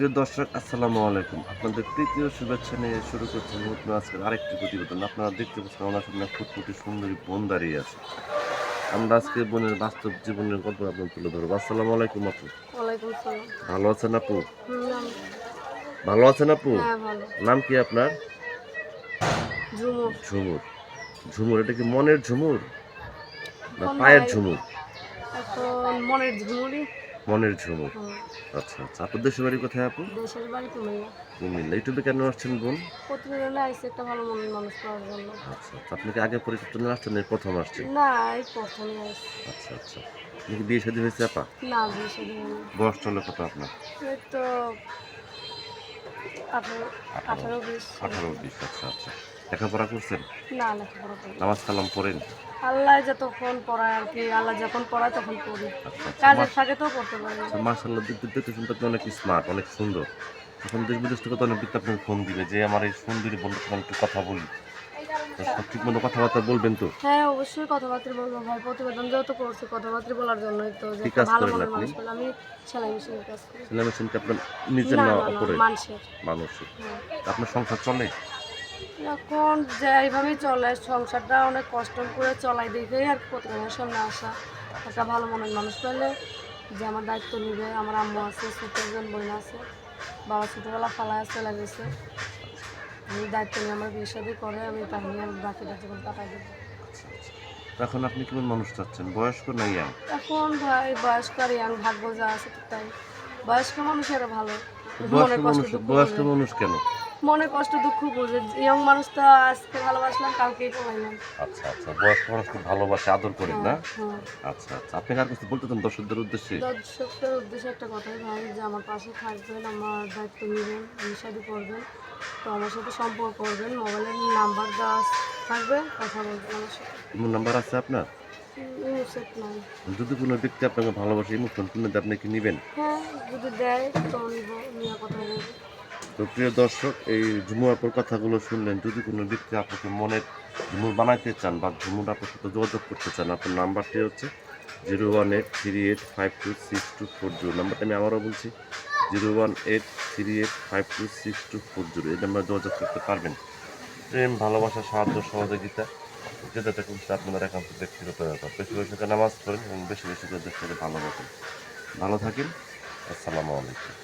প্রিয় দর্শক আসসালামু আলাইকুম। আপনাদের তৃতীয় শুভেচ্ছা নিয়ে শুরু করছি নতুন আজকের আরেকটি প্রতিবেদন। আপনারা দেখতে পাচ্ছেন আমার সামনে ফুটফুটে সুন্দরী বোন দাঁড়িয়ে আছে। আমরা আজকে বোনের বাস্তব জীবনের গল্প আপনাদের তুলে ধরবো। আসসালামু আলাইকুম আপু। ওয়ালাইকুম সালাম। ভালো আছেন আপু? নাম ভালো আছেন আপু? হ্যাঁ, ভালো। নাম কি আপনার? ঝুমুর। ঝুমুর। ঝুমুর এটা কি মনের ঝুমুর না এখন পায়ের নাই, ঝুমুর? এখন মনের ঝুমুরই। মনের ঝুমুর। হুম। আচ্ছা আচ্ছা। আপনার দেশের বাড়ি কোথায় আপু? দেশের বাড়ি কুমিল্লা। কুমিল্লা। ইউটিউবে কেন আসছেন বোন? প্রতিবেদনে আইসি একটা ভালো মনের মানুষ পাওয়ার জন্য। আচ্ছা আচ্ছা। আপনি কি আগে পরিকল্পনা আসছেন এই প্রথম আসছেন? না, এই প্রথমই আইসি। আচ্ছা আচ্ছা। আপনি কি বিয়ে শাদী হয়েছে আপা? না, বিয়ে শাদী হয়নি। বয়স চলে কত আপনার? এই তো 18, 18 18-20। 18-20। আচ্ছা আচ্ছা। লেখাপড়া করছেন? না, লেখাপড়া করি। নামাজ কালাম পড়েন? আল্লাহ যতক্ষণ পড়ায় আর কি, আল্লাহ যখন পড়ায় তখন পড়ি। আচ্ছা আচ্ছা। কাজের ফাঁকে তো পড়তে পারি। মাশাআল্লাহ দেখতেছেন তো আপনি অনেক স্মার্ট, অনেক সুন্দর। এখন দেশ বিদেশ থেকে তো অনেক ব্যক্তি আপনাকে ফোন দিবে যে আমার এই সুন্দরী বন্ধুর সঙ্গে একটু কথা বলি। তো ঠিক মতো কথাবার্তা বলবেন তো? হ্যাঁ, অবশ্যই কথাবার্তা বলবো ভাই। প্রতিবেদন যেহেতু করছি কথাবার্তা বলার জন্যই তো, যে কি একটা কাজ ভালো করেন মনের আপনি? মানুষ পেলে। আমি সেলাই মেশিনের কাজ করি। সেলাই মেশিন কি আপনার নিজের না, না না, না, অপরের? মানুষের। মানুষের। হ্যাঁ। আপনার সংসার চলে? এখন যে এইভাবেই চলে, সংসারটা অনেক কষ্ট করে চলাই দেখেই আর কি প্রতিবেদনের সামনে আসা। একটা ভালো মনের মানুষ পেলে যে আমার দায়িত্ব নেবে। আমার আম্মু আছে, ছোট একজন বোন আছে, বাবা ছোটোবেলা ফালায় চলে গেছে। আমি দায়িত্ব নিয়ে আমার বিয়ে শাদী করে, আমি তার নিয়ে আমি বাকিটা জীবন কাটাই দেবো। আচ্ছা আচ্ছা। তো এখন আপনি কেমন মানুষ চাচ্ছেন? বয়স্ক না ইয়াং? এখন ভাই বয়স্ক আর ইয়াং ভাগ্য যা আছে তো তাই। বয়স্ক মানুষেরা ভালো, বয়স্ক মনের কষ্ট মানুষ দুঃখ বয়স্ক বোঝে। মানুষ কেন? মনের কষ্ট দুঃখ বোঝে। ইয়ং মানুষ তো আজকে ভালোবাসলাম, কালকেই পলাইলাম। আচ্ছা আচ্ছা। বয়স্ক মানুষ খুব ভালোবাসে, আদর করেন হ্যাঁ, না? হ্যাঁ। আচ্ছা আচ্ছা। আপনি আর কিছু বলতে চান দর্শকদের উদ্দেশ্যে? দর্শকদের উদ্দেশ্যে একটা কথাই ভাই, যে আমার পাশে থাকবেন, আমার দায়িত্ব নেবেন, বিয়ে শাদী করবেন, তো আমার সাথে সম্পর্ক করবেন। মোবাইলের নাম্বার দেওয়া থাকবে, কথা বলবেন আমার সাথে। ইমো নাম্বার আছে আপনার? ইউনিসেফ নাই। যদি কোনো ব্যক্তি আপনাকে ভালোবাসে ইমো ফোন কিনে দেয় আপনি কি নিবেন? হ্যাঁ, যদি দেয় তো নিব, নিয়ে কথা বলবো। তো প্রিয় দর্শক এই ঝুমু আপুর কথাগুলো শুনলেন। যদি কোনো ব্যক্তি আপনাকে মনের ঝুমুর বানাইতে চান বা ঝুমুর আপুর সাথে যোগাযোগ করতে চান, আপনার নাম্বারটি হচ্ছে 01838526240। নাম্বারটা আমি আবারও বলছি 01838526240। এই নাম্বারে যোগাযোগ করতে পারবেন। প্রেম, ভালোবাসা, সাহায্য, সহযোগিতা যেটা খুশি আপনাদের একান্ত ব্যক্তিগত ব্যাপার। বেশি বেশি করে নামাজ পড়েন এবং বেশি বেশি করে দেশটাকে ভালোবাসেন। ভালো থাকেন। আসসালামু আলাইকুম।